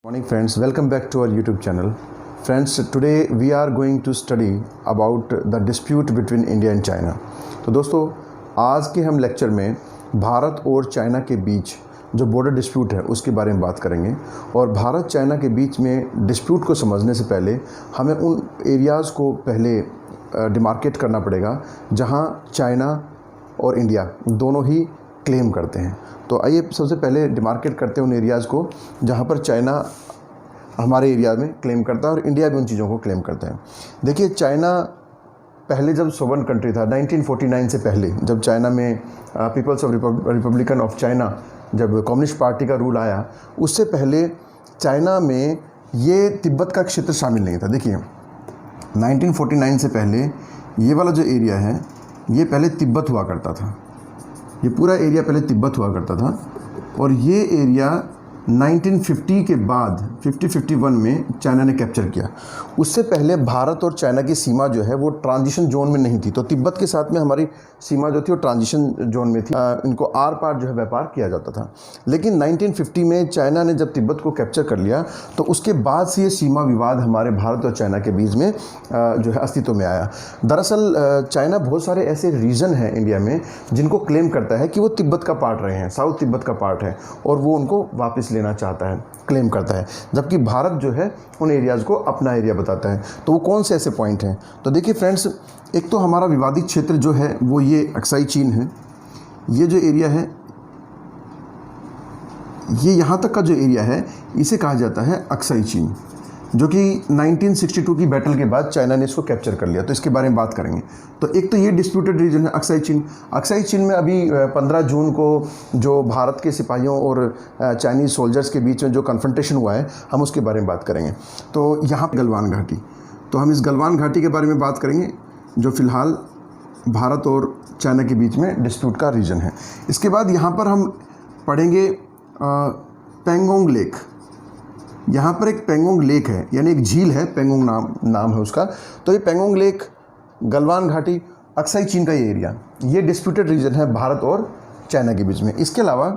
Morning friends, welcome back to our YouTube channel. Friends, today we are going to study about the dispute between India and China. तो दोस्तों आज के हम lecture में भारत और China के बीच जो बॉर्डर डिस्प्यूट है उसके बारे में बात करेंगे। और भारत चाइना के बीच में डिस्प्यूट को समझने से पहले हमें उन एरियाज़ को पहले डिमार्केट करना पड़ेगा जहां चाइना और इंडिया दोनों ही क्लेम करते हैं। तो आइए सबसे पहले डिमार्केट करते हैं उन एरियाज़ को जहां पर चाइना हमारे एरिया में क्लेम करता है और इंडिया भी उन चीज़ों को क्लेम करता है। देखिए, चाइना पहले जब सोवन कंट्री था 1949 से पहले, जब चाइना में peoples of republican of China जब कम्युनिस्ट पार्टी का रूल आया, उससे पहले चाइना में ये तिब्बत का क्षेत्र शामिल नहीं था। देखिए 1949 से पहले ये वाला जो एरिया है ये पहले तिब्बत हुआ करता था। ये पूरा एरिया पहले तिब्बत हुआ करता था और ये एरिया 1950 के बाद 50-51 में चाइना ने कैप्चर किया। उससे पहले भारत और चाइना की सीमा जो है वो ट्रांजिशन जोन में नहीं थी। तो तिब्बत के साथ में हमारी सीमा जो थी वो ट्रांजिशन जोन में थी। इनको आर पार जो है व्यापार किया जाता था। लेकिन 1950 में चाइना ने जब तिब्बत को कैप्चर कर लिया तो उसके बाद से ये सीमा विवाद हमारे भारत और चाइना के बीच में जो है अस्तित्व में आया। दरअसल चाइना बहुत सारे ऐसे रीजन हैं इंडिया में जिनको क्लेम करता है कि वो तिब्बत का पार्ट रहे हैं, साउथ तिब्बत का पार्ट है, और वो उनको वापस लेना चाहता है, क्लेम करता है। जबकि भारत जो है उन एरियाज़ को अपना एरिया बताता है। तो वो कौन से ऐसे पॉइंट हैं? तो देखिए फ्रेंड्स, एक तो हमारा विवादित क्षेत्र जो है वो ये अक्साई चीन है। ये जो एरिया है, ये यहाँ तक का जो एरिया है इसे कहा जाता है अक्साई चीन, जो कि 1962 की बैटल के बाद चाइना ने इसको कैप्चर कर लिया। तो इसके बारे में बात करेंगे। तो एक तो ये डिस्प्यूटेड रीजन है अक्साई चीन। अक्साई चीन में अभी 15 जून को जो भारत के सिपाहियों और चाइनीज़ सोल्जर्स के बीच में जो कन्फ्रंटेशन हुआ है, हम उसके बारे में बात करेंगे। तो यहाँ गलवान घाटी, तो हम इस गलवान घाटी के बारे में बात करेंगे जो फ़िलहाल भारत और चाइना के बीच में डिस्प्यूट का रीजन है। इसके बाद यहाँ पर हम पढ़ेंगे पेंगोंग लेक। यहाँ पर एक पेंगोंग लेक है, यानी एक झील है, पेंगोंग नाम है उसका। तो ये पेंगोंग लेक, गलवान घाटी, अक्साई चीन का ये एरिया, ये डिस्प्यूटेड रीजन है भारत और चाइना के बीच में। इसके अलावा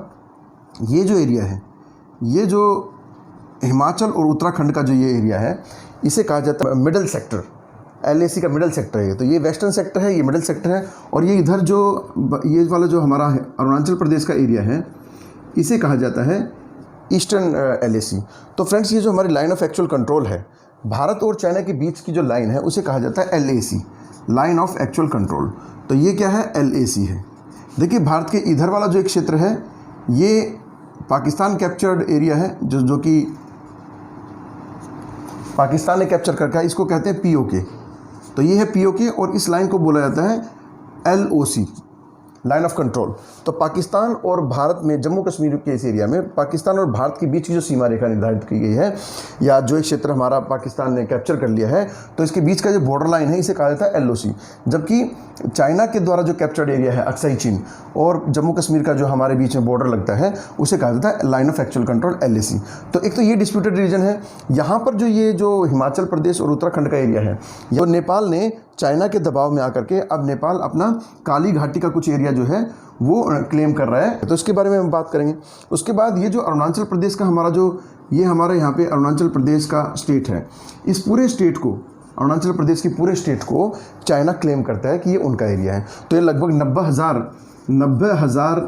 ये जो एरिया है, ये जो हिमाचल और उत्तराखंड का जो ये एरिया है, इसे कहा जाता है मिडल सेक्टर। LAC का मिडल सेक्टर है। तो ये वेस्टर्न सेक्टर है, ये मिडल सेक्टर है, और ये इधर जो ये वाला जो हमारा अरुणाचल प्रदेश का एरिया है इसे कहा जाता है ईस्टर्न LAC। तो फ्रेंड्स, ये जो हमारी लाइन ऑफ एक्चुअल कंट्रोल है भारत और चाइना के बीच की जो लाइन है उसे कहा जाता है LAC, line of actual control. तो ये क्या है? LAC है। देखिए, भारत के इधर वाला जो एक क्षेत्र है ये पाकिस्तान कैप्चर्ड एरिया है, जो कि पाकिस्तान ने कैप्चर करके है, इसको कहते हैं POK। तो ये है POK और इस लाइन को बोला जाता है LOC, लाइन ऑफ कंट्रोल। तो पाकिस्तान और भारत में, जम्मू कश्मीर के इस एरिया में पाकिस्तान और भारत के बीच की जो सीमा रेखा निर्धारित की गई है, या जो एक क्षेत्र हमारा पाकिस्तान ने कैप्चर कर लिया है, तो इसके बीच का जो बॉर्डर लाइन है इसे कहा जाता है LOC। जबकि चाइना के द्वारा जो कैप्चर्ड एरिया है अक्साई चीन और जम्मू कश्मीर का जो हमारे बीच में बॉर्डर लगता है उसे कहा जाता है line of actual control LAC। तो एक तो ये डिस्प्यूटेड रीजन है। यहाँ पर जो ये जो हिमाचल प्रदेश और उत्तराखंड का एरिया है, तो नेपाल ने चाइना के दबाव में आकर के अब नेपाल अपना काली घाटी का कुछ एरिया जो है वो क्लेम कर रहा है। तो इसके बारे में हम बात करेंगे। उसके बाद ये जो अरुणाचल प्रदेश का हमारा जो ये हमारे यहाँ पे अरुणाचल प्रदेश का स्टेट है, इस पूरे स्टेट को, अरुणाचल प्रदेश की पूरे स्टेट को चाइना क्लेम करता है कि ये उनका एरिया है। तो ये लगभग 90,000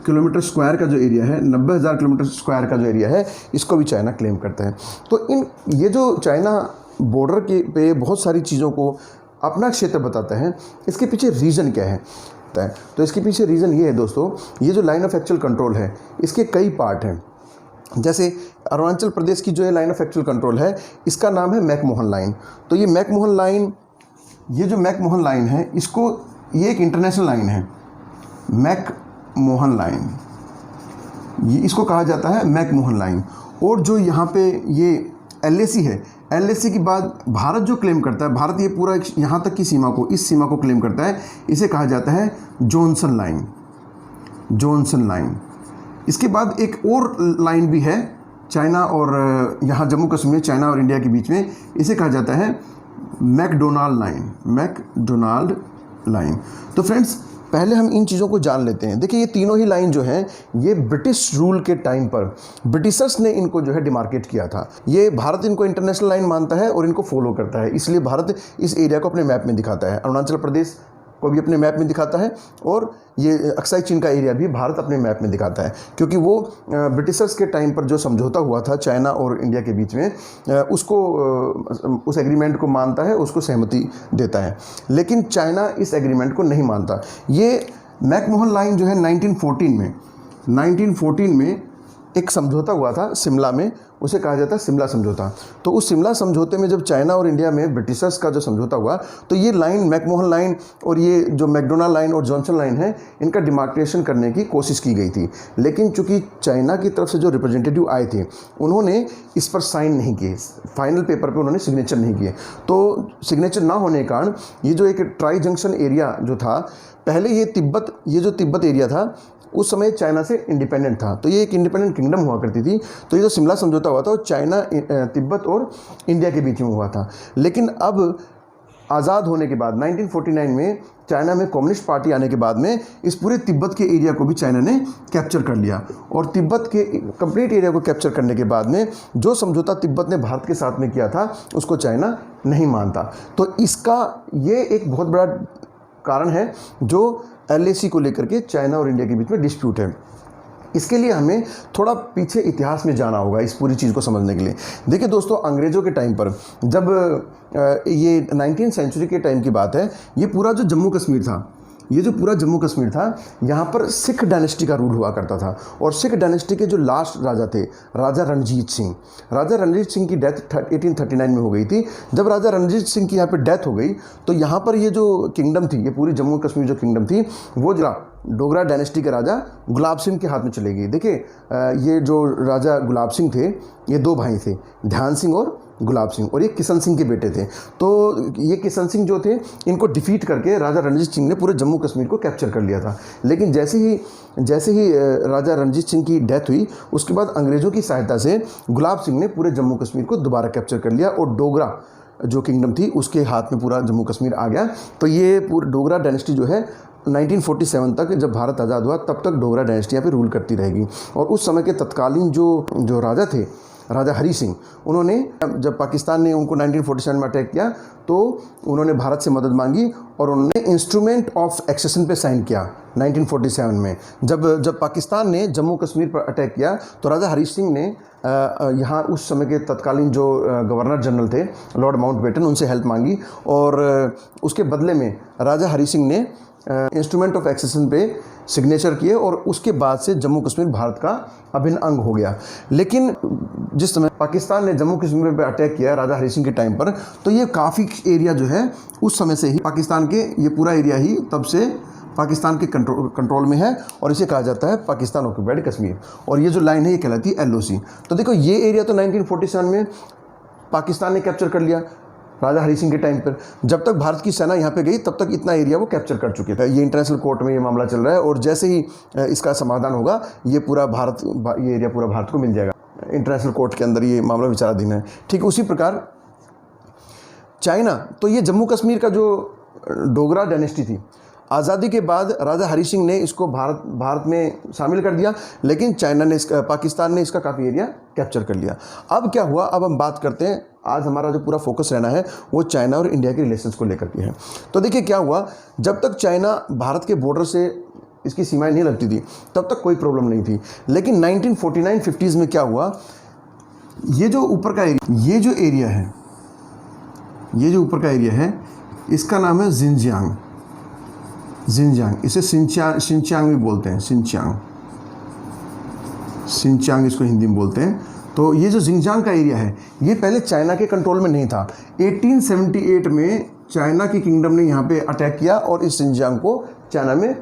किलोमीटर स्क्वायर का जो एरिया है, 90,000 किलोमीटर स्क्वायर का जो एरिया है, इसको भी चाइना क्लेम करता है। तो ये जो चाइना बॉर्डर के पे बहुत सारी चीज़ों को अपना क्षेत्र बताता है, इसके पीछे रीज़न क्या है? तो इसके पीछे रीज़न ये है दोस्तों, ये जो लाइन ऑफ एक्चुअल कंट्रोल है इसके कई पार्ट हैं। जैसे अरुणाचल प्रदेश की जो है लाइन ऑफ एक्चुअल कंट्रोल है, इसका नाम है मैकमोहन लाइन। तो ये मैकमोहन लाइन, ये जो मैकमोहन लाइन है, इसको, ये एक इंटरनेशनल लाइन है, मैकमोहन लाइन, ये इसको कहा जाता है मैकमोहन लाइन। और जो यहाँ पे ये LAC है, LAC के बाद भारत जो क्लेम करता है, भारत ये पूरा यहाँ तक की सीमा को, इस सीमा को क्लेम करता है, इसे कहा जाता है जॉनसन लाइन, जॉनसन लाइन। इसके बाद एक और लाइन भी है चाइना और यहाँ जम्मू कश्मीर, चाइना और इंडिया के बीच में, इसे कहा जाता है मैकडोनाल्ड लाइन, मैकडोनाल्ड लाइन। तो फ्रेंड्स, पहले हम इन चीज़ों को जान लेते हैं। देखिए ये तीनों ही लाइन जो हैं ये ब्रिटिश रूल के टाइम पर ब्रिटिशर्स ने इनको जो है डिमार्केट किया था। ये भारत इनको इंटरनेशनल लाइन मानता है और इनको फॉलो करता है, इसलिए भारत इस एरिया को अपने मैप में दिखाता है। अरुणाचल प्रदेश को भी अपने मैप में दिखाता है और ये अक्साई चीन का एरिया भी भारत अपने मैप में दिखाता है, क्योंकि वो ब्रिटिशर्स के टाइम पर जो समझौता हुआ था चाइना और इंडिया के बीच में, उसको उस एग्रीमेंट को मानता है, उसको सहमति देता है। लेकिन चाइना इस एग्रीमेंट को नहीं मानता। ये मैकमोहन लाइन जो है 1914 में एक समझौता हुआ था शिमला में, उसे कहा जाता है शिमला समझौता। तो उस शिमला समझौते में जब चाइना और इंडिया में ब्रिटिशर्स का जो समझौता हुआ, तो ये लाइन मैकमोहन लाइन और ये जो मैकडोनाल्ड लाइन और जॉनसन लाइन है, इनका डिमार्केशन करने की कोशिश की गई थी। लेकिन चूंकि चाइना की तरफ से जो रिप्रेजेंटेटिव आए थे उन्होंने इस पर साइन नहीं किए, फाइनल पेपर पर उन्होंने सिग्नेचर नहीं किए। तो सिग्नेचर ना होने के कारण ये जो एक ट्राई जंक्शन एरिया जो था, पहले ये जो तिब्बत एरिया था उस समय चाइना से इंडिपेंडेंट था, तो ये एक इंडिपेंडेंट किंगडम हुआ करती थी। तो ये जो शिमला समझौता हुआ था वो चाइना, तिब्बत और इंडिया के बीच में हुआ था। लेकिन अब आज़ाद होने के बाद 1949 में चाइना में कम्युनिस्ट पार्टी आने के बाद में इस पूरे तिब्बत के एरिया को भी चाइना ने कैप्चर कर लिया। और तिब्बत के कंप्लीट एरिया को कैप्चर करने के बाद में जो समझौता तिब्बत ने भारत के साथ में किया था उसको चाइना नहीं मानता। तो इसका ये एक बहुत बड़ा कारण है जो LAC को लेकर के चाइना और इंडिया के बीच में डिस्प्यूट है। इसके लिए हमें थोड़ा पीछे इतिहास में जाना होगा इस पूरी चीज़ को समझने के लिए। देखिए दोस्तों, अंग्रेज़ों के टाइम पर जब ये 19वीं सेंचुरी के टाइम की बात है, ये पूरा जो जम्मू कश्मीर था, ये जो पूरा जम्मू कश्मीर था, यहाँ पर सिख डायनेस्टी का रूल हुआ करता था। और सिख डायनेस्टी के जो लास्ट राजा थे, राजा रणजीत सिंह की डेथ 1839 में हो गई थी। जब राजा रणजीत सिंह की यहाँ पे डेथ हो गई, तो यहाँ पर ये जो किंगडम थी, ये पूरी जम्मू कश्मीर जो किंगडम थी, वो डोगरा डायनेस्टी के राजा गुलाब सिंह के हाथ में चली गई। देखिए ये जो राजा गुलाब सिंह थे, ये दो भाई थे, ध्यान सिंह और गुलाब सिंह, और ये किशन सिंह के बेटे थे। तो ये किशन सिंह जो थे, इनको डिफीट करके राजा रणजीत सिंह ने पूरे जम्मू कश्मीर को कैप्चर कर लिया था। लेकिन जैसे ही राजा रणजीत सिंह की डेथ हुई, उसके बाद अंग्रेज़ों की सहायता से गुलाब सिंह ने पूरे जम्मू कश्मीर को दोबारा कैप्चर कर लिया और डोगरा जो किंगडम थी उसके हाथ में पूरा जम्मू कश्मीर आ गया। तो ये पूरी डोगरा डायनेस्टी जो है 1947 तक, जब भारत आज़ाद हुआ तब तक डोगरा डायनेस्टी यहाँ पे रूल करती रहेगी। और उस समय के तत्कालीन जो राजा थे, राजा हरी सिंह, उन्होंने जब पाकिस्तान ने उनको 1947 में अटैक किया तो उन्होंने भारत से मदद मांगी और उन्होंने इंस्ट्रूमेंट ऑफ एक्सेशन पे साइन किया 1947 में। जब पाकिस्तान ने जम्मू कश्मीर पर अटैक किया तो राजा हरी सिंह ने यहाँ उस समय के तत्कालीन जो गवर्नर जनरल थे लॉर्ड माउंटबेटन, उनसे हेल्प मांगी और उसके बदले में राजा हरी सिंह ने इंस्ट्रूमेंट ऑफ एक्सेशन पे सिग्नेचर किए और उसके बाद से जम्मू कश्मीर भारत का अभिन्न अंग हो गया। लेकिन जिस समय पाकिस्तान ने जम्मू कश्मीर पे अटैक किया राजा हरी सिंह के टाइम पर, तो ये काफ़ी एरिया जो है उस समय से ही पाकिस्तान के, ये पूरा एरिया ही तब से पाकिस्तान के कंट्रोल में है और इसे कहा जाता है पाकिस्तान ऑक्यूपाइड कश्मीर। और ये जो लाइन है ये कहलाती है LOC। तो देखो ये एरिया तो 1947 में पाकिस्तान ने कैप्चर कर लिया राजा हरी सिंह के टाइम पर। जब तक भारत की सेना यहाँ पे गई तब तक इतना एरिया वो कैप्चर कर चुके थे। ये इंटरनेशनल कोर्ट में ये मामला चल रहा है और जैसे ही इसका समाधान होगा ये एरिया पूरा भारत को मिल जाएगा। इंटरनेशनल कोर्ट के अंदर ये मामला विचाराधीन है। ठीक उसी प्रकार चाइना, तो ये जम्मू कश्मीर का जो डोगरा डायनेस्टी थी, आज़ादी के बाद राजा हरी सिंह ने इसको भारत में शामिल कर दिया, लेकिन पाकिस्तान ने इसका काफ़ी एरिया कैप्चर कर लिया। अब क्या हुआ, अब हम बात करते हैं, आज हमारा जो पूरा फोकस रहना है वो चाइना और इंडिया के रिलेशंस को लेकर के है। तो देखिए क्या हुआ, जब तक चाइना भारत के बॉर्डर से इसकी सीमाएं नहीं लगती थी तब तक कोई प्रॉब्लम नहीं थी। लेकिन 1949-50s में क्या हुआ, ये जो ऊपर का एरिया, ये जो ऊपर का एरिया है इसका नाम है जिनजियांग। इसे सिंचियांग भी बोलते हैं, सिंचियांग इसको हिंदी में बोलते हैं। तो ये जो जिनजियांग का एरिया है ये पहले चाइना के कंट्रोल में नहीं था। 1878 में चाइना की किंगडम ने यहाँ पे अटैक किया और इस जिनजियांग को चाइना में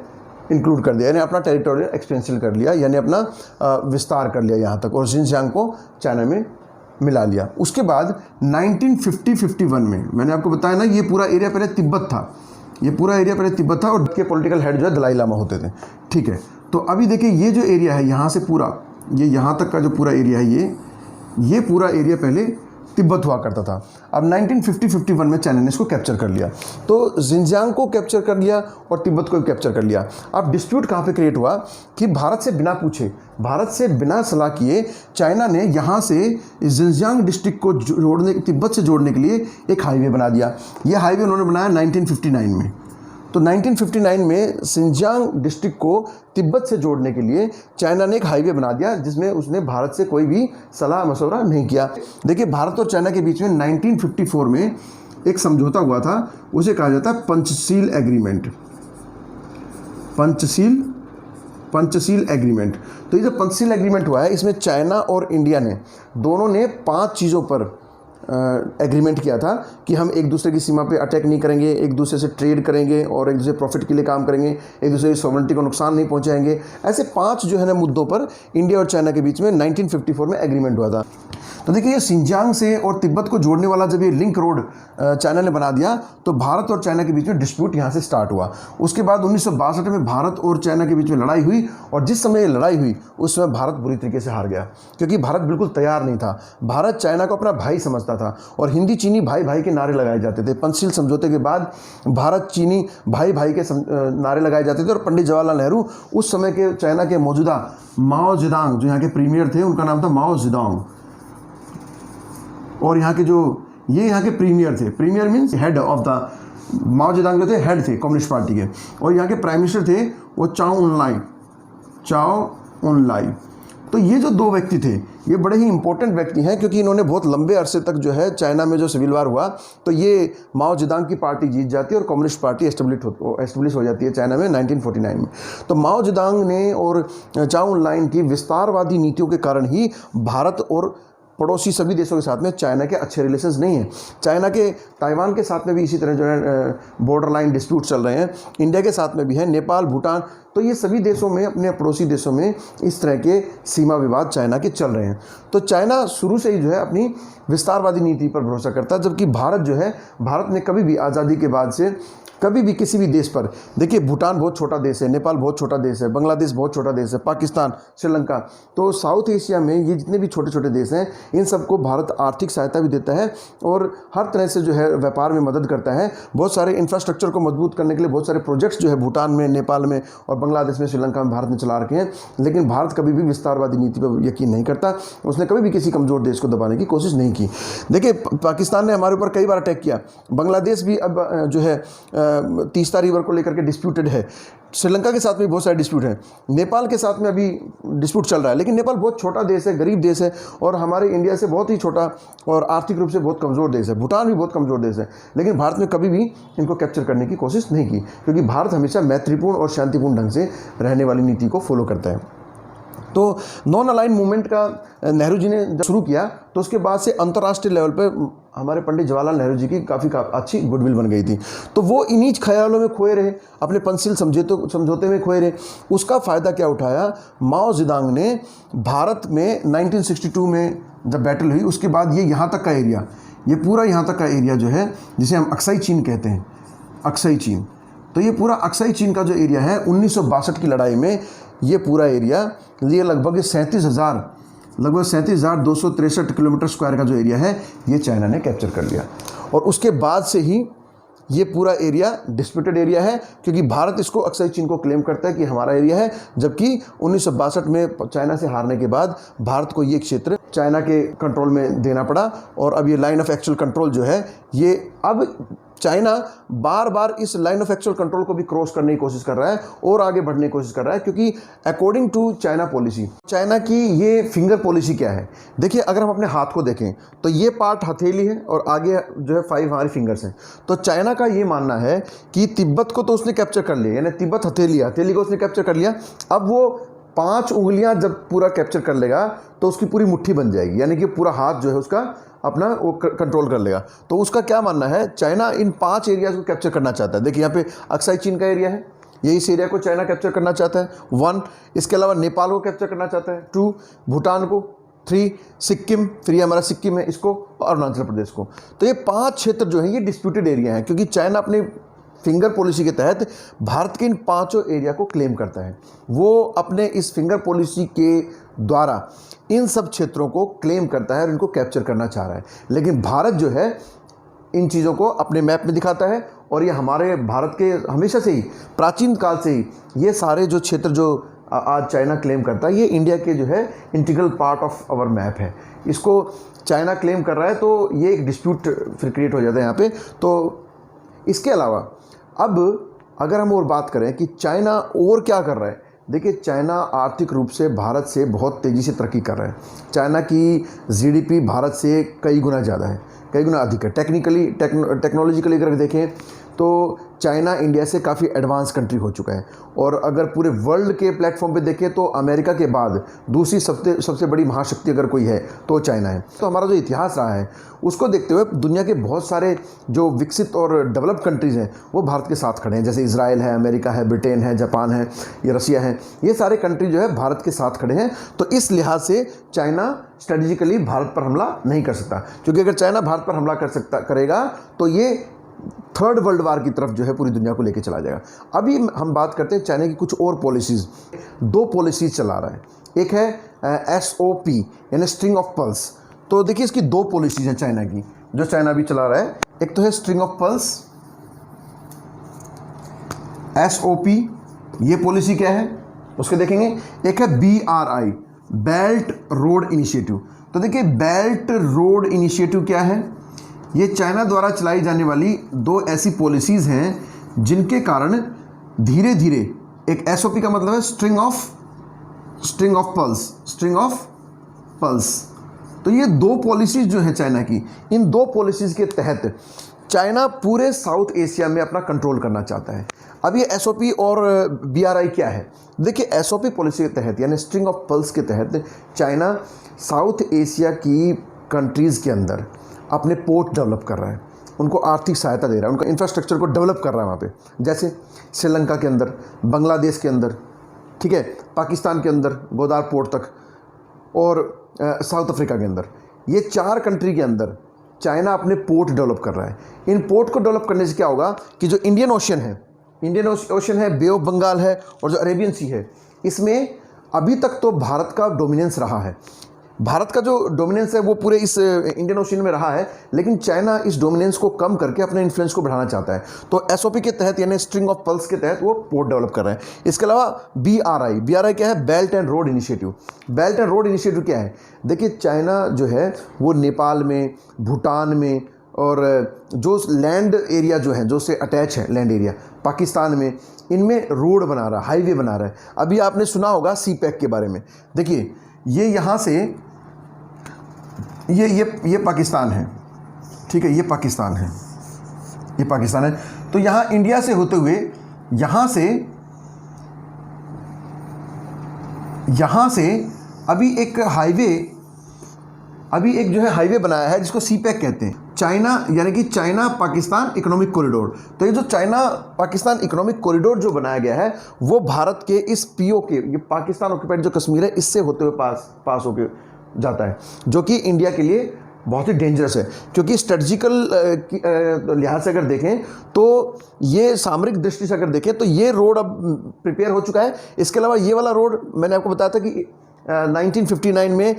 इंक्लूड कर दिया, यानी अपना टेरिटोरियल एक्सपेंशन कर लिया, यानी अपना विस्तार कर लिया यहाँ तक, और जिनजियांग को चाइना में मिला लिया। उसके बाद 1950-51 में मैंने आपको बताया ना, ये पूरा एरिया पहले तिब्बत था, और के पॉलिटिकल हेड जो है दलाई लामा होते थे। ठीक है, तो अभी देखिए ये जो एरिया है यहाँ से पूरा, ये यहाँ तक का जो पूरा एरिया है, ये पूरा एरिया पहले तिब्बत हुआ करता था। अब 1950-51 में चाइना ने इसको कैप्चर कर लिया, तो जिनजियांग को कैप्चर कर लिया और तिब्बत को भी कैप्चर कर लिया। अब डिस्प्यूट कहाँ पे क्रिएट हुआ कि भारत से बिना पूछे, भारत से बिना सलाह किए चाइना ने यहाँ से जिनजियांग डिस्ट्रिक्ट को जोड़ने, तिब्बत से जोड़ने के लिए एक हाईवे बना दिया। ये हाईवे उन्होंने बनाया 1959 में। तो 1959 में सिंजियांग डिस्ट्रिक्ट को तिब्बत से जोड़ने के लिए चाइना ने एक हाईवे बना दिया, जिसमें उसने भारत से कोई भी सलाह मशवरा नहीं किया। देखिए, भारत और चाइना के बीच में 1954 में एक समझौता हुआ था, उसे कहा जाता है पंचशील एग्रीमेंट। पंचशील एग्रीमेंट। तो ये जो पंचशील एग्रीमेंट हुआ है, इसमें चाइना और इंडिया ने दोनों ने 5 चीज़ों पर एग्रीमेंट किया था कि हम एक दूसरे की सीमा पे अटैक नहीं करेंगे, एक दूसरे से ट्रेड करेंगे और एक दूसरे प्रॉफिट के लिए काम करेंगे, एक दूसरे की सॉवरेनिटी को नुकसान नहीं पहुंचाएंगे। ऐसे 5 जो है ना मुद्दों पर इंडिया और चाइना के बीच में 1954 में एग्रीमेंट हुआ था। तो देखिए, ये सिंजियांग से और तिब्बत को जोड़ने वाला जब ये लिंक रोड चाइना ने बना दिया, तो भारत और चाइना के बीच में डिस्प्यूट यहाँ से स्टार्ट हुआ। उसके बाद 1962 में भारत और चाइना के बीच में लड़ाई हुई, और जिस समय ये लड़ाई हुई उस समय भारत बुरी तरीके से हार गया, क्योंकि भारत बिल्कुल तैयार नहीं था। भारत चाइना को अपना भाई समझता था और हिंदी चीनी भाई भाई के नारे लगाए जाते थे। पंचशील समझौते के बाद भारत चीनी भाई भाई के नारे लगाए जाते थे, और पंडित जवाहरलाल नेहरू उस समय के चाइना के मौजूदा माओ जेडोंग, जो यहाँ के प्रीमियर थे, उनका नाम था माओ जेडोंग, और यहाँ के यहाँ के प्रीमियर थे। Premier means head of the, Mao Zedong जो थे हेड थे कम्युनिस्ट पार्टी के, और यहाँ के प्राइम मिनिस्टर थे वो चाओ उनलाई। तो ये जो 2 व्यक्ति थे, ये बड़े ही इंपॉर्टेंट व्यक्ति हैं, क्योंकि इन्होंने बहुत लंबे अरसे तक जो है चाइना में जो सिविल वार हुआ, तो ये माओ जेडोंग की पार्टी जीत जाती है और कम्युनिस्ट पार्टी एस्टेब्लिश हो जाती है चाइना में 1949 में। तो माओ जेडोंग ने और चाओ उनलाई की विस्तारवादी नीतियों के कारण ही भारत और पड़ोसी सभी देशों के साथ में चाइना के अच्छे रिलेशंस नहीं हैं। चाइना के ताइवान के साथ में भी इसी तरह जो है बॉर्डर लाइन डिस्प्यूट चल रहे हैं, इंडिया के साथ में भी है, नेपाल, भूटान। तो ये सभी देशों में, अपने पड़ोसी देशों में इस तरह के सीमा विवाद चाइना के चल रहे हैं। तो चाइना शुरू से ही जो है अपनी विस्तारवादी नीति पर भरोसा करता है, जबकि भारत ने कभी भी आज़ादी के बाद से कभी भी किसी भी देश पर, देखिए भूटान बहुत छोटा देश है, नेपाल बहुत छोटा देश है, बांग्लादेश बहुत छोटा देश है, पाकिस्तान, श्रीलंका, तो साउथ एशिया में ये जितने भी छोटे छोटे देश हैं, इन सबको भारत आर्थिक सहायता भी देता है और हर तरह से जो है व्यापार में मदद करता है। बहुत सारे इंफ्रास्ट्रक्चर को मजबूत करने के लिए बहुत सारे प्रोजेक्ट्स जो है भूटान में, नेपाल में और बांग्लादेश में, श्रीलंका में भारत ने चला रखे हैं। लेकिन भारत कभी भी विस्तारवादी नीति पर यकीन नहीं करता, उसने कभी भी किसी कमज़ोर देश को दबाने की कोशिश नहीं की। देखिए, पाकिस्तान ने हमारे ऊपर कई बार अटैक किया, बांग्लादेश भी अब जो है तीस्ता रिवर को लेकर के डिस्प्यूटेड है, श्रीलंका के साथ में बहुत सारे डिस्प्यूट हैं, नेपाल के साथ में अभी डिस्प्यूट चल रहा है। लेकिन नेपाल बहुत छोटा देश है, गरीब देश है और हमारे इंडिया से बहुत ही छोटा और आर्थिक रूप से बहुत कमज़ोर देश है। भूटान भी बहुत कमज़ोर देश है, लेकिन भारत ने कभी भी इनको कैप्चर करने की कोशिश नहीं की, क्योंकि भारत हमेशा मैत्रीपूर्ण और शांतिपूर्ण ढंग से रहने वाली नीति को फॉलो करता है। तो नॉन अलाइन मूवमेंट का नेहरू जी ने जब शुरू किया, तो उसके बाद से अंतर्राष्ट्रीय लेवल पे हमारे पंडित जवाहरलाल नेहरू जी की काफ़ी अच्छी गुडविल बन गई थी। तो वो इन्हीं ख्यालों में खोए रहे, अपने पंचशील समझौते में खोए रहे। उसका फ़ायदा क्या उठाया, माओ जेडोंग ने भारत में 1962 में जब बैटल हुई, उसके बाद ये यहाँ तक का एरिया, ये पूरा यहाँ तक का एरिया जो है, जिसे हम अक्साई चीन कहते हैं, अक्साई चीन, तो ये पूरा अक्साई चीन का जो एरिया है 1962 की लड़ाई में, ये पूरा एरिया ये लगभग 37,263 किलोमीटर स्क्वायर का जो एरिया है, ये चाइना ने कैप्चर कर लिया। और उसके बाद से ही ये पूरा एरिया डिस्प्यूटेड एरिया है, क्योंकि भारत इसको अक्साई चीन को क्लेम करता है कि हमारा एरिया है, जबकि 1962 में चाइना से हारने के बाद भारत को ये क्षेत्र चाइना के कंट्रोल में देना पड़ा। और अब ये लाइन ऑफ एक्चुअल कंट्रोल जो है, ये अब चाइना बार बार इस लाइन ऑफ एक्चुअल कंट्रोल को भी क्रॉस करने की कोशिश कर रहा है और आगे बढ़ने की कोशिश कर रहा है, क्योंकि according to China policy, China की ये फिंगर पॉलिसी क्या है। देखिए, अगर हम अपने हाथ को देखें तो ये पार्ट हथेली है और आगे जो है 5 हमारी फिंगर्स हैं। तो चाइना का ये मानना है कि तिब्बत को तो उसने कैप्चर कर लिया, यानी तिब्बत हथेली को उसने कैप्चर कर लिया। अब वो 5 उंगलियां जब पूरा कैप्चर कर लेगा तो उसकी पूरी मुट्ठी बन जाएगी, यानी कि पूरा हाथ जो है उसका अपना वो कंट्रोल कर लेगा। तो उसका क्या मानना है, चाइना इन 5 एरियाज को कैप्चर करना चाहता है। देखिए, यहाँ पे अक्साई चीन का एरिया है, ये इस एरिया को चाइना कैप्चर करना चाहता है 1। इसके अलावा नेपाल को कैप्चर करना चाहता है 2, भूटान को 3, सिक्किम, फिर ये हमारा सिक्किम है, इसको, और अरुणाचल प्रदेश को। तो ये 5 क्षेत्र जो है ये डिस्प्यूटेड एरिया हैं, क्योंकि चाइना अपने फिंगर पॉलिसी के तहत भारत के इन 5 एरिया को क्लेम करता है। वो अपने इस फिंगर पॉलिसी के द्वारा इन सब क्षेत्रों को क्लेम करता है और इनको कैप्चर करना चाह रहा है। लेकिन भारत जो है इन चीज़ों को अपने मैप में दिखाता है और ये हमारे भारत के हमेशा से ही, प्राचीन काल से ही, ये सारे जो क्षेत्र जो आज चाइना क्लेम करता है, ये इंडिया के जो है integral part of our map है। इसको चाइना क्लेम कर रहा है तो ये एक डिस्प्यूट फिर क्रिएट हो जाता है यहाँ पे। तो इसके अलावा अब अगर हम और बात करें कि चाइना और क्या कर रहा है, देखिए चाइना आर्थिक रूप से भारत से बहुत तेज़ी से तरक्की कर रहा है। चाइना की जीडीपी भारत से कई गुना ज़्यादा है, कई गुना अधिक है। टेक्नोलॉजिकली अगर देखें तो चाइना इंडिया से काफ़ी एडवांस कंट्री हो चुका है। और अगर पूरे वर्ल्ड के प्लेटफॉर्म पे देखें तो अमेरिका के बाद दूसरी सबसे बड़ी महाशक्ति अगर कोई है तो चाइना है। तो हमारा जो इतिहास रहा है उसको देखते हुए दुनिया के बहुत सारे जो विकसित और डेवलप्ड कंट्रीज़ हैं वो भारत के साथ खड़े हैं। जैसे इजराइल है, अमेरिका है, ब्रिटेन है, जापान है, ये रसिया है, ये सारे कंट्री जो है भारत के साथ खड़े हैं। तो इस लिहाज से चाइना स्ट्रेटेजिकली भारत पर हमला नहीं कर सकता, क्योंकि अगर चाइना भारत पर हमला करेगा तो ये थर्ड वर्ल्ड वार की तरफ जो है पूरी दुनिया को लेकर चला जाएगा। अभी हम बात करते हैं चाइना की कुछ और पॉलिसीज़। 2 पॉलिसीज़ चला रहा है। एक है SOP यानी स्ट्रिंग ऑफ पल्स। तो देखिए इसकी 2 पॉलिसीज़ हैं चाइना की, जो चाइना भी चला रहा है। एक तो है स्ट्रिंग ऑफ पल्स, SOP, ये पॉलिसी क्या है उसके देखेंगे। एक है BRI, बेल्ट रोड इनिशिएटिव। तो देखिए बेल्ट रोड इनिशिएटिव क्या है, ये चाइना द्वारा चलाई जाने वाली 2 ऐसी पॉलिसीज़ हैं जिनके कारण धीरे धीरे, एक SOP का मतलब है स्ट्रिंग ऑफ पल्स। तो ये 2 पॉलिसीज़ जो हैं चाइना की, इन 2 पॉलिसीज़ के तहत चाइना पूरे साउथ एशिया में अपना कंट्रोल करना चाहता है। अब ये SOP और BRI क्या है, देखिए SOP पॉलिसी के तहत यानी स्ट्रिंग ऑफ पल्स के तहत चाइना साउथ एशिया की कंट्रीज़ के अंदर अपने पोर्ट डेवलप कर रहा है, उनको आर्थिक सहायता दे रहा है, उनका इंफ्रास्ट्रक्चर को डेवलप कर रहा है वहाँ पे। जैसे श्रीलंका के अंदर, बांग्लादेश के अंदर, ठीक है, पाकिस्तान के अंदर गोदार पोर्ट तक, और साउथ अफ्रीका के अंदर, ये 4 कंट्री के अंदर चाइना अपने पोर्ट डेवलप कर रहा है। इन पोर्ट को डेवलप करने से क्या होगा कि जो इंडियन ओशन है, बे ऑफ बंगाल है और जो अरेबियन सी है, इसमें अभी तक तो भारत का डोमिनेंस रहा है। भारत का जो डोमिनेंस है वो पूरे इस इंडियन ओशन में रहा है, लेकिन चाइना इस डोमिनेंस को कम करके अपने इन्फ्लुएंस को बढ़ाना चाहता है। तो SOP के तहत यानी स्ट्रिंग ऑफ पल्स के तहत वो पोर्ट डेवलप कर रहे हैं। इसके अलावा BRI क्या है, belt and road initiative. Belt and road initiative क्या है, देखिए चाइना जो है वो नेपाल में, भूटान में, और जो लैंड एरिया जो है, जो से अटैच है लैंड एरिया पाकिस्तान में, इनमें रोड बना रहा है, हाईवे बना रहा है। अभी आपने सुना होगा CPEC के बारे में। देखिए ये यहाँ से ये पाकिस्तान है, ठीक है, ये पाकिस्तान है। तो यहाँ इंडिया से होते हुए यहाँ से अभी एक जो है हाईवे बनाया है जिसको CPEC कहते हैं, चाइना यानी कि चाइना पाकिस्तान इकोनॉमिक कॉरिडोर। तो ये जो चाइना पाकिस्तान इकोनॉमिक कॉरिडोर जो बनाया गया है वो भारत के इस POK, ये पाकिस्तान ऑक्यूपाइड जो कश्मीर है, इससे होते हुए पास होके जाता है, जो कि इंडिया के लिए बहुत ही डेंजरस है। क्योंकि स्ट्रेटजिकल लिहाज से अगर देखें तो ये सामरिक दृष्टि से अगर देखें तो ये रोड अब प्रिपेयर हो चुका है। इसके अलावा ये वाला रोड मैंने आपको बताया था कि 1959 में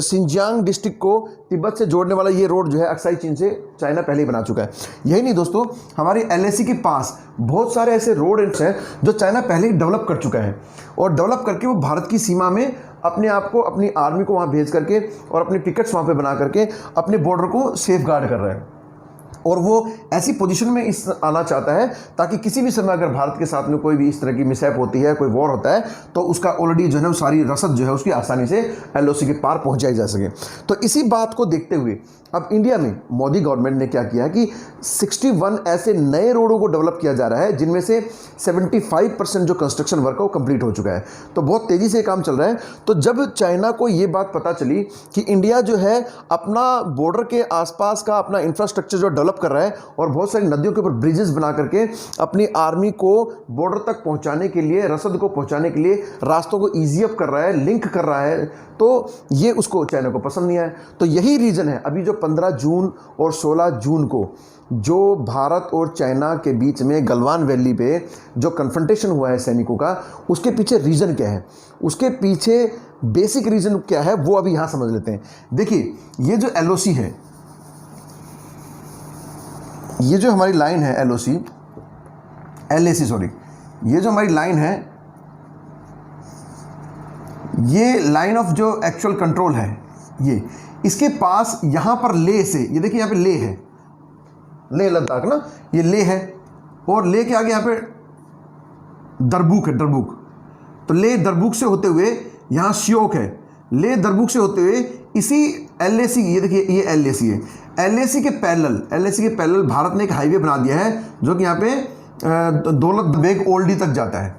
सिंजियांग डिस्ट्रिक्ट को तिब्बत से जोड़ने वाला ये रोड जो है अक्साई चीन से चाइना पहले ही बना चुका है। यही नहीं दोस्तों, हमारी LAC के पास बहुत सारे ऐसे रोड हैं जो चाइना पहले ही डेवलप कर चुका है, और डेवलप करके वो भारत की सीमा में अपने आप को, अपनी आर्मी को वहाँ भेज करके और अपने पिकेट्स वहाँ पे बना करके अपने बॉर्डर को सेफ गार्ड कर रहा है। और वो ऐसी पोजीशन में आना चाहता है ताकि किसी भी समय अगर भारत के साथ में कोई भी इस तरह की मिसहैप होती है, कोई वॉर होता है, तो उसका ऑलरेडी जो है सारी रसद जो है उसकी आसानी से LOC के पार पहुंचाई जा सके। तो इसी बात को देखते हुए अब इंडिया में मोदी गवर्नमेंट ने क्या किया कि 61 ऐसे नए रोडों को डेवलप किया जा रहा है, जिनमें से 75% जो कंस्ट्रक्शन वर्क है वो कंप्लीट हो चुका है। तो बहुत तेज़ी से काम चल रहा है। तो जब चाइना को ये बात पता चली कि इंडिया जो है अपना बॉर्डर के आसपास का अपना इंफ्रास्ट्रक्चर जो डेवलप डेवलप कर रहा है और बहुत सारी नदियों के ऊपर ब्रिजेस बना करके अपनी आर्मी को बॉर्डर तक पहुंचाने के लिए, रसद को पहुंचाने के लिए रास्तों को ईजी अप कर रहा है, लिंक कर रहा है, तो ये उसको चाइना को पसंद नहीं आया। तो यही रीज़न है अभी जो 15 जून और 16 जून को जो भारत और चाइना के बीच में गलवान वैली पे जो कन्फ्रंटेशन हुआ है सैनिकों का, उसके पीछे रीज़न क्या है, उसके पीछे बेसिक रीज़न क्या है, वो अभी यहाँ समझ लेते हैं। देखिए, ये जो LOC है, ये जो हमारी लाइन है LAC सॉरी, ये जो हमारी लाइन है, ये लाइन ऑफ जो एक्चुअल कंट्रोल है, ये इसके पास यहाँ पर ले से, ये देखिए यहाँ पे ले है, ले लद्दाख ना, ये ले है, और ले के आगे यहाँ पे दरबुक है, दरबुक। तो ले दरबुक से होते हुए यहाँ श्योक है, ले दरबुक से होते हुए इसी LAC, ये देखिए ये LAC है, LAC के पैरेलल भारत ने एक हाईवे बना दिया है जो कि यहाँ पे दौलत बेग ओल्डी तक जाता है।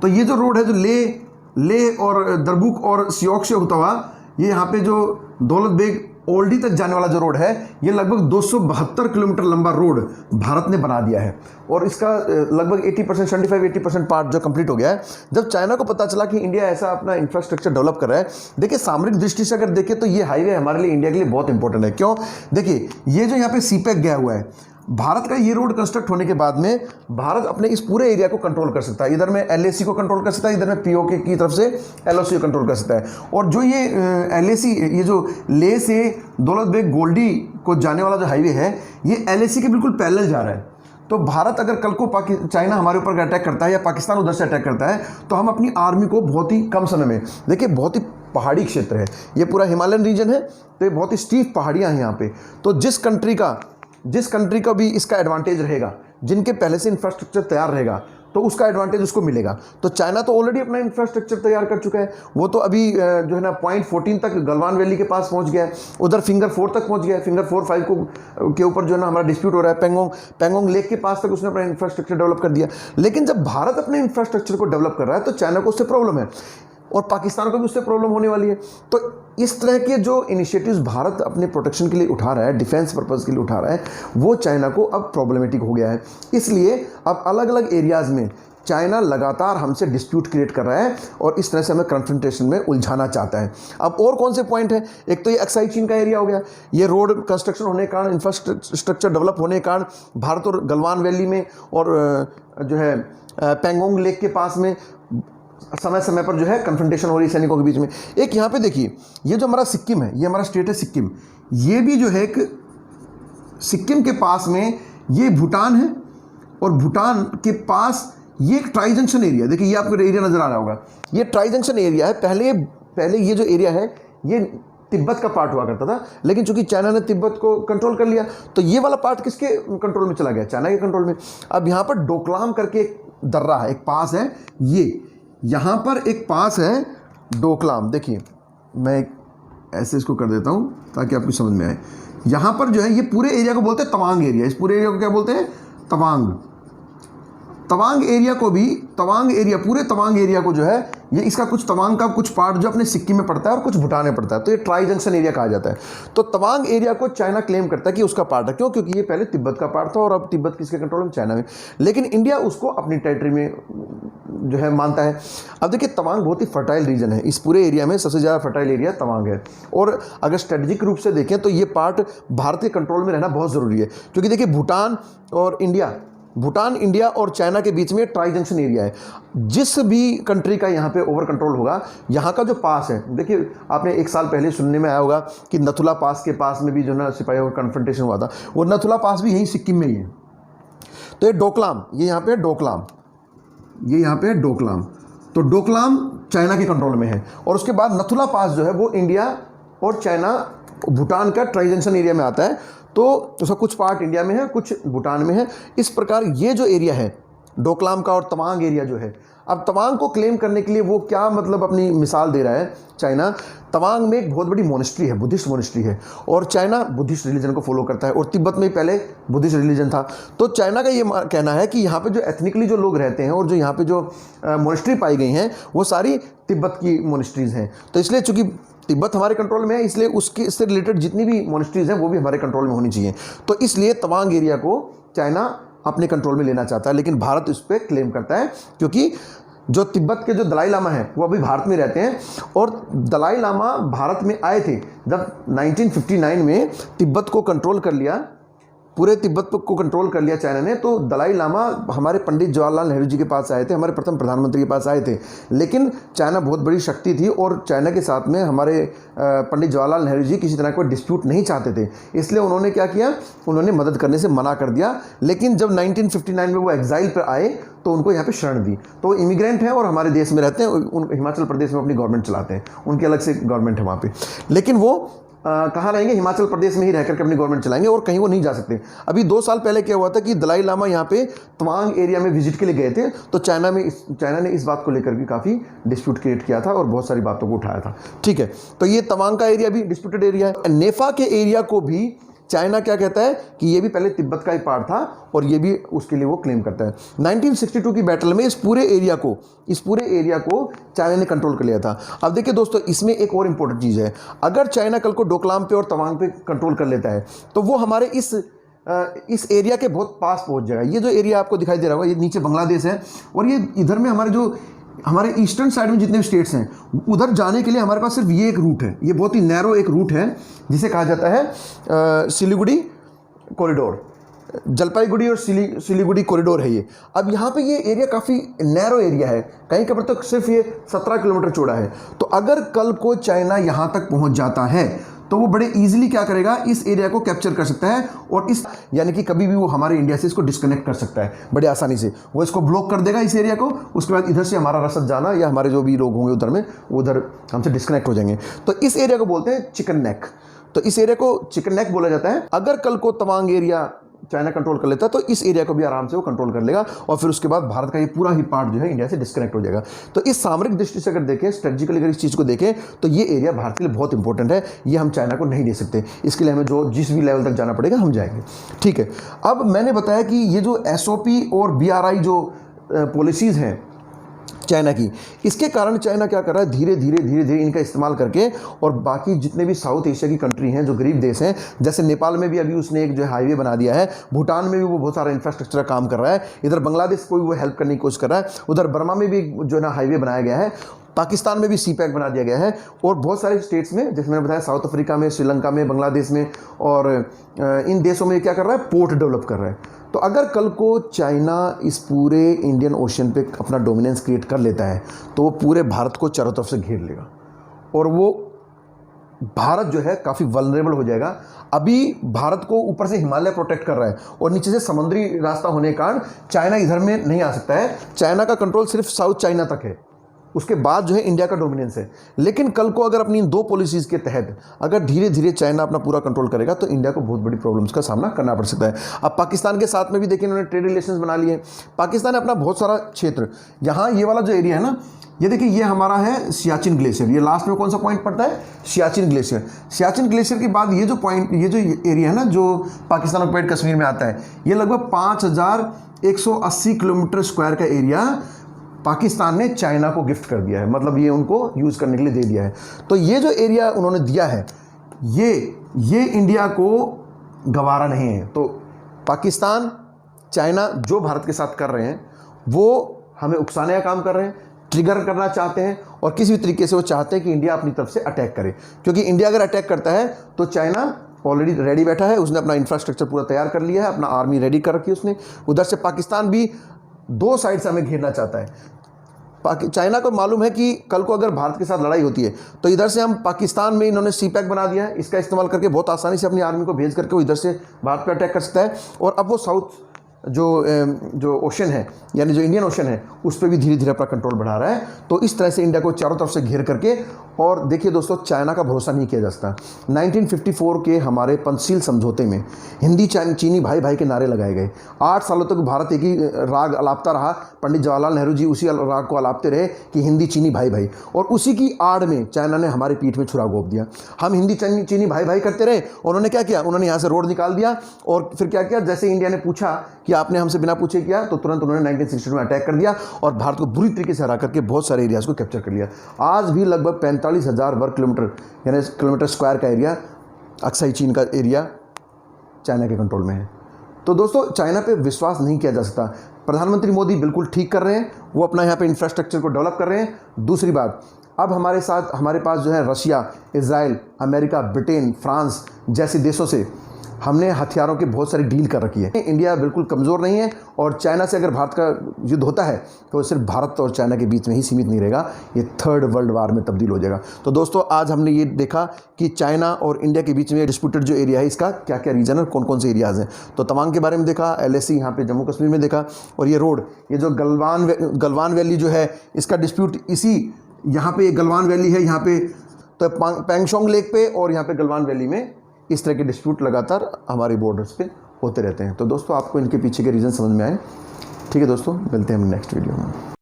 तो ये जो रोड है जो ले और दरबुक और श्योक से होता हुआ ये यहाँ पे जो दौलत बेग ओल्डी तक जाने वाला जो रोड है, ये लगभग 272 किलोमीटर लंबा रोड भारत ने बना दिया है और इसका लगभग 80%, 75-80% पार्ट जो कंप्लीट हो गया है। जब चाइना को पता चला कि इंडिया ऐसा अपना इंफ्रास्ट्रक्चर डेवलप कर रहा है, देखिए सामरिक दृष्टि से अगर देखें तो ये हाईवे हमारे लिए, इंडिया के लिए बहुत इंपॉर्टेंट है। क्यों? देखिए, ये जो यहाँ पे सीपेक गया हुआ है, भारत का ये रोड कंस्ट्रक्ट होने के बाद में भारत अपने इस पूरे एरिया को कंट्रोल कर सकता है। इधर में LAC को कंट्रोल कर सकता है, इधर में POK की तरफ से LOC को कंट्रोल कर सकता है। और जो ये LAC, ये जो ले से दौलत बेग गोल्डी को जाने वाला जो हाईवे है, ये LAC के बिल्कुल पैरेलल जा रहा है। तो भारत अगर कल को चाइना हमारे ऊपर अटैक करता है या पाकिस्तान उधर से अटैक करता है, तो हम अपनी आर्मी को बहुत ही कम समय में, देखिए बहुत ही पहाड़ी क्षेत्र है, ये पूरा हिमालयन रीजन है, तो ये बहुत ही स्टीफ पहाड़ियाँ हैं यहाँ पे। तो जिस कंट्री का भी इसका एडवांटेज रहेगा, जिनके पहले से इंफ्रास्ट्रक्चर तैयार रहेगा, तो उसका एडवांटेज उसको मिलेगा। तो चाइना तो ऑलरेडी अपना इंफ्रास्ट्रक्चर तैयार कर चुका है, वो तो अभी जो है ना पॉइंट 14 तक गलवान वैली के पास पहुंच गया है, उधर फिंगर 4 तक पहुंच गया है, फिंगर 4, 5 के ऊपर जो है ना हमारा डिस्प्यूट हो रहा है, पेंगोंग लेक के पास तक उसने अपना इंफ्रास्ट्रक्चर डेवलप कर दिया। लेकिन जब भारत अपने इंफ्रास्ट्रक्चर को डेवलप कर रहा है तो चाइना को उससे प्रॉब्लम है और पाकिस्तान को भी उससे प्रॉब्लम होने वाली है। तो इस तरह के जो इनिशिएटिव्स भारत अपने प्रोटेक्शन के लिए उठा रहा है, डिफेंस पर्पज़ के लिए उठा रहा है, वो चाइना को अब प्रॉब्लमेटिक हो गया है। इसलिए अब अलग अलग एरियाज़ में चाइना लगातार हमसे डिस्प्यूट क्रिएट कर रहा है और इस तरह से हमें कन्फ्रंटेशन में उलझाना चाहता है। अब और कौन से पॉइंट हैं? एक तो ये अक्साई चीन का एरिया हो गया, ये रोड कंस्ट्रक्शन होने के कारण, इंफ्रास्ट्रक्चर डेवलप होने के कारण भारत और गलवान वैली में और जो है पेंगोंग लेक के पास में समय समय पर जो है कन्फ्रंटेशन हो रही है सैनिकों के बीच में। एक यहाँ पे देखिए, ये जो हमारा सिक्किम है, ये हमारा स्टेट है सिक्किम, ये भी जो है एक सिक्किम के पास में ये भूटान है और भूटान के पास ये एक ट्राई जंक्शन एरिया, देखिए ये आपको एरिया नज़र आ रहा होगा, ये ट्राई जंक्शन एरिया है। पहले ये जो एरिया है ये तिब्बत का पार्ट हुआ करता था, लेकिन चूंकि चाइना ने तिब्बत को कंट्रोल कर लिया तो ये वाला पार्ट किसके कंट्रोल में चला गया? चाइना के कंट्रोल में। अब यहाँ पर डोकलाम करके एक दर्रा है, एक पास है, ये यहाँ पर एक पास है डोकलाम। देखिए मैं ऐसे इसको कर देता हूँ ताकि आपको समझ में आए। यहाँ पर जो है ये पूरे एरिया को बोलते हैं तवांग एरिया। इस पूरे एरिया को क्या बोलते हैं? तवांग एरिया को भी, पूरे तवांग एरिया को जो है ये इसका कुछ तवांग का कुछ पार्ट जो अपने सिक्किम में पड़ता है और कुछ भूटान में पड़ता है, तो ये ट्राई जंक्शन एरिया कहा जाता है। तो तवांग एरिया को चाइना क्लेम करता है कि उसका पार्ट है। क्यों? क्योंकि ये पहले तिब्बत का पार्ट था और अब तिब्बत किसके कंट्रोल में? चाइना में। लेकिन इंडिया उसको अपनी टेरिटरी में जो है मानता है। अब देखिए तवांग बहुत ही फर्टाइल रीजन है, इस पूरे एरिया में सबसे ज़्यादा फर्टाइल एरिया तवांग है। और अगर स्ट्रेटेजिक रूप से देखें तो ये पार्ट भारत के कंट्रोल में रहना बहुत ज़रूरी है, क्योंकि देखिए भूटान, इंडिया और चाइना के बीच में ट्राई जंक्शन एरिया है। जिस भी कंट्री का यहाँ पे ओवर कंट्रोल होगा, यहाँ का जो पास है, देखिए आपने एक साल पहले सुनने में आया होगा कि नथुला पास के पास में भी जो ना सिपाहियों का कन्फ्रंटेशन हुआ था, वो नथुला पास भी यहीं सिक्किम में ही है। तो ये डोकलाम, ये यहाँ पे डोकलाम, ये यहाँ पे डोकलाम, तो डोकलाम चाइना के कंट्रोल में है। और उसके बाद नथुला पास जो है वो इंडिया और चाइना, भूटान का ट्राई जंक्शन एरिया में आता है। तो उसका कुछ पार्ट इंडिया में है, कुछ भूटान में है। इस प्रकार ये जो एरिया है डोकलाम का और तवांग एरिया जो है, अब तवांग को क्लेम करने के लिए वो क्या मतलब अपनी मिसाल दे रहा है चाइना। तवांग में एक बहुत बड़ी मोनेस्ट्री है, बुद्धिस्ट मोनेस्ट्री है, और चाइना बुद्धिस्ट रिलीजन को फॉलो करता है और तिब्बत में पहले बुद्धिस्ट रिलीजन था। तो चाइना का ये कहना है कि यहाँ पे जो एथनिकली जो लोग रहते हैं और जो यहाँ पे जो मोनेस्ट्री पाई गई हैं वो सारी तिब्बत की मोनेस्ट्रीज़ हैं। तो इसलिए चूँकि तिब्बत हमारे कंट्रोल में है, इसलिए उसके इससे रिलेटेड जितनी भी मोनेस्ट्रीज हैं वो भी हमारे कंट्रोल में होनी चाहिए। तो इसलिए तवांग एरिया को चाइना अपने कंट्रोल में लेना चाहता है, लेकिन भारत इस पर क्लेम करता है, क्योंकि जो तिब्बत के जो दलाई लामा हैं वो अभी भारत में रहते हैं, और दलाई लामा भारत में आए थे जब 1959 में तिब्बत को कंट्रोल कर लिया, पूरे तिब्बत को कंट्रोल कर लिया चाइना ने। तो दलाई लामा हमारे पंडित जवाहरलाल नेहरू जी के पास आए थे, हमारे प्रथम प्रधानमंत्री के पास आए थे, लेकिन चाइना बहुत बड़ी शक्ति थी और चाइना के साथ में हमारे पंडित जवाहरलाल नेहरू जी किसी तरह का डिस्प्यूट नहीं चाहते थे, इसलिए उन्होंने क्या किया, उन्होंने मदद करने से मना कर दिया। लेकिन जब 1959 में वो एग्जाइल पर आए तो उनको यहाँ पे शरण दी। तो वो इमिग्रेंट हैं और हमारे देश में रहते हैं, उन हिमाचल प्रदेश में अपनी गवर्नमेंट चलाते हैं, उनकी अलग से गवर्नमेंट है वहाँ पे, लेकिन वो कहाँ रहेंगे, हिमाचल प्रदेश में ही रह करके अपनी गवर्नमेंट चलाएंगे और कहीं वो नहीं जा सकते। अभी 2 साल पहले क्या हुआ था कि दलाई लामा यहाँ पे तवांग एरिया में विजिट के लिए गए थे, तो चाइना ने इस बात को लेकर भी काफ़ी डिस्प्यूट क्रिएट किया था और बहुत सारी बातों को उठाया था। ठीक है, तो ये तवांग का एरिया भी डिस्प्यूटेड एरिया है। नेफा के एरिया को भी चाइना क्या कहता है कि ये भी पहले तिब्बत का ही पार्ट था और ये भी उसके लिए वो क्लेम करता है। 1962 की बैटल में इस पूरे एरिया को चाइना ने कंट्रोल कर लिया था। अब देखिए दोस्तों, इसमें एक और इंपॉर्टेंट चीज़ है, अगर चाइना कल को डोकलाम पे और तवांग पे कंट्रोल कर लेता है तो वो हमारे इस एरिया के बहुत पास पहुंच जाएगा। ये जो एरिया आपको दिखाई दे रहा होगा, ये नीचे बांग्लादेश है और ये इधर में हमारे ईस्टर्न साइड में जितने भी स्टेट्स हैं उधर जाने के लिए हमारे पास सिर्फ ये एक रूट है, ये बहुत ही नैरो एक रूट है जिसे कहा जाता है सिलीगुड़ी कॉरिडोर, जलपाईगुड़ी और सिलीगुड़ी कॉरिडोर है ये। अब यहाँ पे ये एरिया काफ़ी नैरो एरिया है, कहीं कहीं पर तो सिर्फ ये 17 किलोमीटर चौड़ा है। तो अगर कल को चाइना यहाँ तक पहुँच जाता है तो वो बड़े इजीली क्या करेगा, इस एरिया को कैप्चर कर सकता है और यानी कि कभी भी वो हमारे इंडिया से इसको डिस्कनेक्ट कर सकता है बड़े आसानी से। वो इसको ब्लॉक कर देगा इस एरिया को, उसके बाद इधर से हमारा रसद जाना या हमारे जो भी लोग होंगे उधर में उधर हमसे डिस्कनेक्ट हो जाएंगे। तो इस एरिया को बोलते हैं चिकन नेक, तो इस एरिया को चिकन नेक बोला जाता है। अगर कल को तवांग एरिया चाइना कंट्रोल कर लेता है तो इस एरिया को भी आराम से वो कंट्रोल कर लेगा और फिर उसके बाद भारत का ये पूरा ही पार्ट जो है इंडिया से डिस्कनेक्ट हो जाएगा। तो इस सामरिक दृष्टि से अगर देखें, स्ट्रेटेजिकली अगर इस चीज़ को देखें तो ये एरिया भारत के लिए बहुत इंपॉर्टेंट है, ये हम चाइना को नहीं दे सकते, इसके लिए हमें जिस भी लेवल तक जाना पड़ेगा हम जाएंगे। ठीक है, अब मैंने बताया कि ये जो SOP और BRI जो पॉलिसीज़ हैं चाइना की, इसके कारण चाइना क्या कर रहा है, धीरे धीरे इनका इस्तेमाल करके और बाकी जितने भी साउथ एशिया की कंट्री हैं जो गरीब देश हैं, जैसे नेपाल में भी अभी उसने एक जो हाईवे बना दिया है, भूटान में भी वो बहुत सारा इंफ्रास्ट्रक्चर का काम कर रहा है, इधर बांग्लादेश को भी वो हेल्प करने की कोशिश कर रहा है, उधर बर्मा में भी जो है ना हाईवे बनाया गया है, पाकिस्तान में भी CPEC बना दिया गया है और बहुत सारे स्टेट्स में, जैसे मैंने बताया साउथ अफ्रीका में, श्रीलंका में, बांग्लादेश में और इन देशों में क्या कर रहा है, पोर्ट डेवलप कर रहा है। तो अगर कल को चाइना इस पूरे इंडियन ओशन पे अपना डोमिनेंस क्रिएट कर लेता है तो वो पूरे भारत को चारों तरफ से घेर लेगा और वो भारत जो है काफ़ी वल्नरेबल हो जाएगा। अभी भारत को ऊपर से हिमालय प्रोटेक्ट कर रहा है और नीचे से समुद्री रास्ता होने के कारण चाइना इधर में नहीं आ सकता है। चाइना का कंट्रोल सिर्फ साउथ चाइना तक है, उसके बाद जो है इंडिया का डोमिनेंस है। लेकिन कल को अगर अपनी इन 2 पॉलिसीज़ के तहत अगर धीरे धीरे चाइना अपना पूरा कंट्रोल करेगा तो इंडिया को बहुत बड़ी प्रॉब्लम्स का सामना करना पड़ सकता है। अब पाकिस्तान के साथ में भी देखिए इन्होंने ट्रेड रिलेशंस बना लिए। पाकिस्तान ने अपना बहुत सारा क्षेत्र, यहाँ ये वाला जो एरिया है ना, ये देखिए ये हमारा है सियाचिन ग्लेशियर, ये लास्ट में कौन सा पॉइंट पड़ता है, सियाचिन ग्लेशियर। सियाचिन ग्लेशियर के बाद ये जो पॉइंट, ये जो एरिया है ना जो पाकिस्तान ऑक्युपाइड कश्मीर में आता है, ये लगभग 5180 किलोमीटर स्क्वायर का एरिया पाकिस्तान ने चाइना को गिफ्ट कर दिया है, मतलब ये उनको यूज़ करने के लिए दे दिया है। तो ये जो एरिया उन्होंने दिया है ये इंडिया को गवारा नहीं है। तो पाकिस्तान, चाइना जो भारत के साथ कर रहे हैं वो हमें उकसाने का काम कर रहे हैं, ट्रिगर करना चाहते हैं और किसी भी तरीके से वो चाहते हैं कि इंडिया अपनी तरफ से अटैक करे, क्योंकि इंडिया अगर अटैक करता है तो चाइना ऑलरेडी रेडी बैठा है, उसने अपना इंफ्रास्ट्रक्चर पूरा तैयार कर लिया है, अपना आर्मी रेडी कर रखी है उसने। उधर से पाकिस्तान भी 2 साइड से हमें घेरना चाहता है। चाइना को मालूम है कि कल को अगर भारत के साथ लड़ाई होती है तो इधर से हम पाकिस्तान में इन्होंने CPEC बना दिया है, इसका इस्तेमाल करके बहुत आसानी से अपनी आर्मी को भेज करके वो इधर से भारत पर अटैक कर सकता है। और अब वो साउथ जो ओशन है यानी जो इंडियन ओशन है उस पर भी धीरे धीरे अपना कंट्रोल बढ़ा रहा है। तो इस तरह से इंडिया को चारों तरफ से घेर करके, और देखिए दोस्तों चाइना का भरोसा नहीं किया जा सकता। 1954 के हमारे पंचशील समझौते में हिंदी चीनी भाई भाई के नारे लगाए गए। 8 सालों तक भारत एक ही राग अलापता रहा, पंडित जवाहरलाल नेहरू जी उसी राग को अलापते रहे कि हिंदी चीनी भाई भाई, और उसी की आड़ में चाइना ने हमारी पीठ में छुरा घोंप दिया। हम हिंदी चीनी भाई भाई करते रहे, उन्होंने क्या किया, उन्होंने यहाँ से रोड निकाल दिया और फिर क्या किया, जैसे इंडिया ने पूछा कि आपने हमसे बिना पूछे किया तो तुरंत उन्होंने 1962 में अटैक कर दिया और भारत को बुरी तरीके से हरा करके बहुत सारे एरियाज को कैप्चर कर लिया। आज भी लगभग 45,000 वर्ग किलोमीटर यानी किलोमीटर स्क्वायर का एरिया, अक्साई चीन का एरिया चाइना के कंट्रोल में है। तो दोस्तों चाइना पे विश्वास नहीं किया जा सकता। प्रधानमंत्री मोदी बिल्कुल ठीक कर रहे हैं, वो अपना यहाँ पे इंफ्रास्ट्रक्चर को डेवलप कर रहे हैं। दूसरी बात, अब हमारे पास जो है Russia, Israel, America, Britain, France जैसे देशों से हमने हथियारों की बहुत सारी डील कर रखी है। इंडिया बिल्कुल कमज़ोर नहीं है और चाइना से अगर भारत का युद्ध होता है तो वो सिर्फ भारत और चाइना के बीच में ही सीमित नहीं रहेगा, ये थर्ड वर्ल्ड वार में तब्दील हो जाएगा। तो दोस्तों आज हमने ये देखा कि चाइना और इंडिया के बीच में डिस्प्यूटेड जो एरिया है इसका क्या क्या रीजन है, कौन कौन से एरियाज़ हैं। तो तवांग के बारे में देखा, LAC यहाँ पे जम्मू कश्मीर में देखा, और ये रोड, ये जो गलवान वैली जो है इसका डिस्प्यूट इसी यहाँ पे गलवान वैली है, यहाँ पे तो पैंगशोंग लेक पे और यहाँ पे गलवान वैली में इस तरह के डिस्प्यूट लगातार हमारे बॉर्डर्स पे होते रहते हैं। तो दोस्तों आपको इनके पीछे के रीज़न समझ में आए। ठीक है दोस्तों, मिलते हैं हम नेक्स्ट वीडियो में।